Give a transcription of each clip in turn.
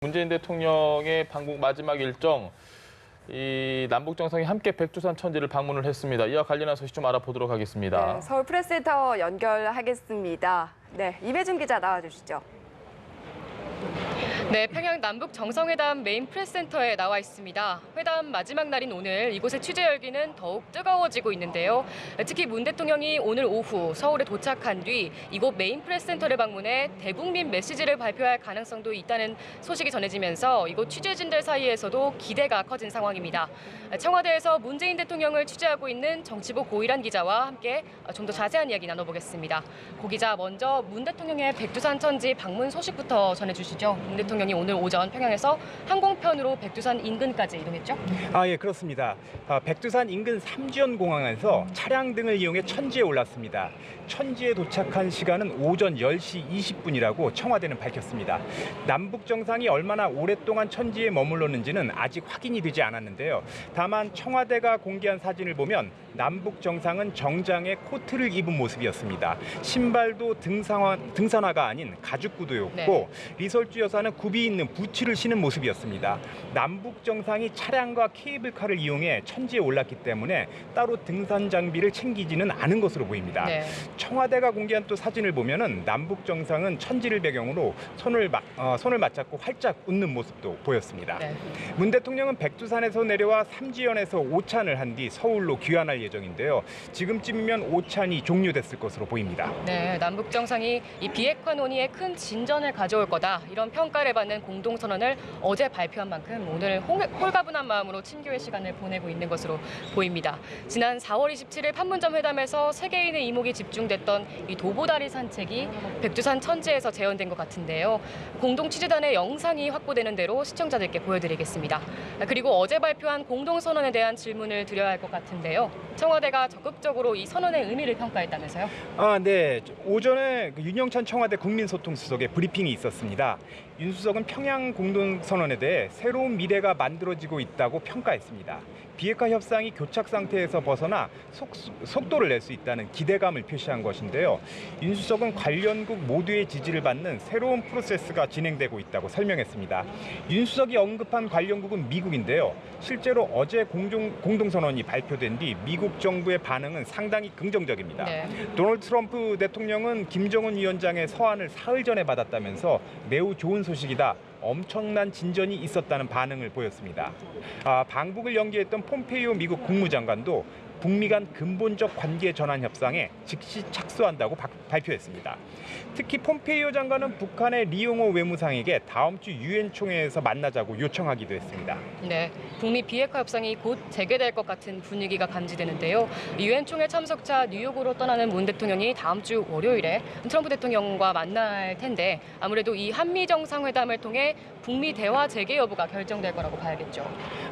문재인 대통령의 방북 마지막 일정, 이 남북 정상이 함께 백두산 천지를 방문을 했습니다. 이와 관련한 소식 좀 알아보도록 하겠습니다. 네, 서울 프레스센터 연결하겠습니다. 네, 이배준 기자 나와주시죠. 네, 평양 남북 정상회담 메인 프레스센터에 나와 있습니다. 회담 마지막 날인 오늘 이곳의 취재 열기는 더욱 뜨거워지고 있는데요. 특히 문 대통령이 오늘 오후 서울에 도착한 뒤 이곳 메인 프레스센터를 방문해 대국민 메시지를 발표할 가능성도 있다는 소식이 전해지면서 이곳 취재진들 사이에서도 기대가 커진 상황입니다. 청와대에서 문재인 대통령을 취재하고 있는 정치부 고일한 기자와 함께 좀 더 자세한 이야기 나눠보겠습니다. 고 기자, 먼저 문 대통령의 백두산 천지 방문 소식부터 전해주시죠. 문 대통령이 오늘 오전 평양에서 항공편으로 백두산 인근까지 이동했죠? 예, 그렇습니다. 백두산 인근 삼지연 공항에서 차량 등을 이용해 천지에 올랐습니다. 천지에 도착한 시간은 오전 10시 20분이라고 청와대는 밝혔습니다. 남북 정상이 얼마나 오랫동안 천지에 머물렀는지는 아직 확인이 되지 않았는데요. 다만 청와대가 공개한 사진을 보면 남북 정상은 정장에 코트를 입은 모습이었습니다. 신발도 등산화가 아닌 가죽 구두였고, 네. 리설주 여사는 굽이 있는 부츠를 신은 모습이었습니다. 남북 정상이 차량과 케이블카를 이용해 천지에 올랐기 때문에 따로 등산 장비를 챙기지는 않은 것으로 보입니다. 네. 청와대가 공개한 또 사진을 보면은 남북 정상은 천지를 배경으로 손을 맞잡고 활짝 웃는 모습도 보였습니다. 네. 문 대통령은 백두산에서 내려와 삼지연에서 오찬을 한 뒤 서울로 귀환할 예정인데요. 지금쯤이면 오찬이 종료됐을 것으로 보입니다. 네, 남북 정상이 이 비핵화 논의에 큰 진전을 가져올 거다, 이런 평가를 받는 공동선언을 어제 발표한 만큼 오늘 홀가분한 마음으로 친교의 시간을 보내고 있는 것으로 보입니다. 지난 4월 27일 판문점 회담에서 세계인의 이목이 집중됐던 이 도보다리 산책이 백두산 천지에서 재현된 것 같은데요. 공동 취재단의 영상이 확보되는 대로 시청자들께 보여드리겠습니다. 그리고 어제 발표한 공동선언에 대한 질문을 드려야 할 것 같은데요. 청와대가 적극적으로 이 선언의 의미를 평가했다면서요? 네. 오전에 윤영찬 청와대 국민소통수석의 브리핑이 있었습니다. 윤 수석은 평양 공동선언에 대해 새로운 미래가 만들어지고 있다고 평가했습니다. 비핵화 협상이 교착 상태에서 벗어나 속도를 낼 수 있다는 기대감을 표시한 것인데요. 윤 수석은 관련국 모두의 지지를 받는 새로운 프로세스가 진행되고 있다고 설명했습니다. 윤 수석이 언급한 관련국은 미국인데요. 실제로 어제 공동선언이 발표된 뒤 미국 정부의 반응은 상당히 긍정적입니다. 네. 도널드 트럼프 대통령은 김정은 위원장의 서한을 사흘 전에 받았다면서 매우 좋은 소식이다, 엄청난 진전이 있었다는 반응을 보였습니다. 방북을 연기했던 폼페이오 미국 국무장관도 북미 간 근본적 관계 전환 협상에 즉시 착수한다고 발표했습니다. 특히 폼페이오 장관은 북한의 리용호 외무상에게 다음 주 유엔 총회에서 만나자고 요청하기도 했습니다. 네, 북미 비핵화 협상이 곧 재개될 것 같은 분위기가 감지되는데요. 유엔 총회 참석차 뉴욕으로 떠나는 문 대통령이 다음 주 월요일에 트럼프 대통령과 만날 텐데 아무래도 이 한미 정상회담을 통해 북미 대화 재개 여부가 결정될 거라고 봐야겠죠.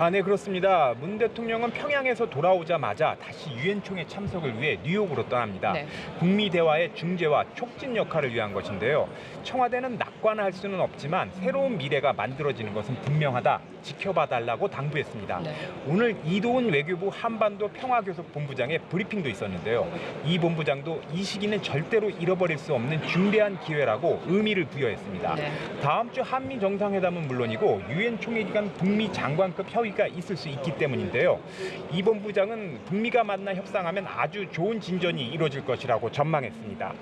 네, 그렇습니다. 문 대통령은 평양에서 돌아오자마자 다시 유엔 총회 참석을 위해 뉴욕으로 떠납니다. 네. 북미 대화의 중재와 촉진 역할을 위한 것인데요. 청와대는 낙관할 수는 없지만 새로운 미래가 만들어지는 것은 분명하다, 지켜봐달라고 당부했습니다. 네. 오늘 이도훈 외교부 한반도 평화교섭본부장의 브리핑도 있었는데요. 이 본부장도 이 시기는 절대로 잃어버릴 수 없는 중대한 기회라고 의미를 부여했습니다. 네. 다음 주 한미 정상회담은 물론이고 유엔 총회 기간 북미 장관급 협의가 있을 수 있기 때문인데요. 이 본부장은 북미가 만나 협상하면 아주 좋은 진전이 이루어질 것이라고 전망했습니다.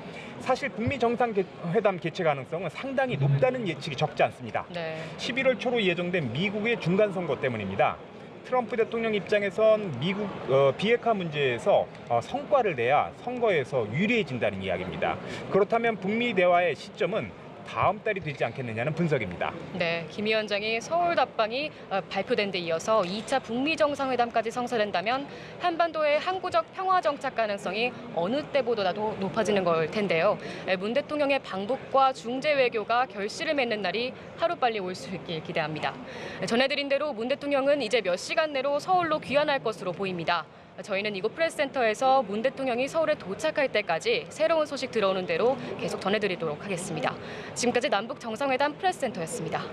사실 북미 정상회담 개최 가능성은 상당히 높다는 예측이 적지 않습니다. 네. 11월 초로 예정된 미국의 중간선거 때문입니다. 트럼프 대통령 입장에선 미국 비핵화 문제에서 성과를 내야 선거에서 유리해진다는 이야기입니다. 그렇다면 북미 대화의 시점은 다음 달이 되지 않겠느냐는 분석입니다. 네, 김 위원장이 서울 답방이 발표된 데 이어서 2차 북미 정상회담까지 성사된다면 한반도의 항구적 평화 정착 가능성이 어느 때보다도 높아지는 걸 텐데요. 문 대통령의 방북과 중재 외교가 결실을 맺는 날이 하루빨리 올 수 있길 기대합니다. 전해드린 대로 문 대통령은 이제 몇 시간 내로 서울로 귀환할 것으로 보입니다. 저희는 이곳 프레스센터에서 문 대통령이 서울에 도착할 때까지 새로운 소식 들어오는 대로 계속 전해드리도록 하겠습니다. 지금까지 남북 정상회담 프레스센터였습니다.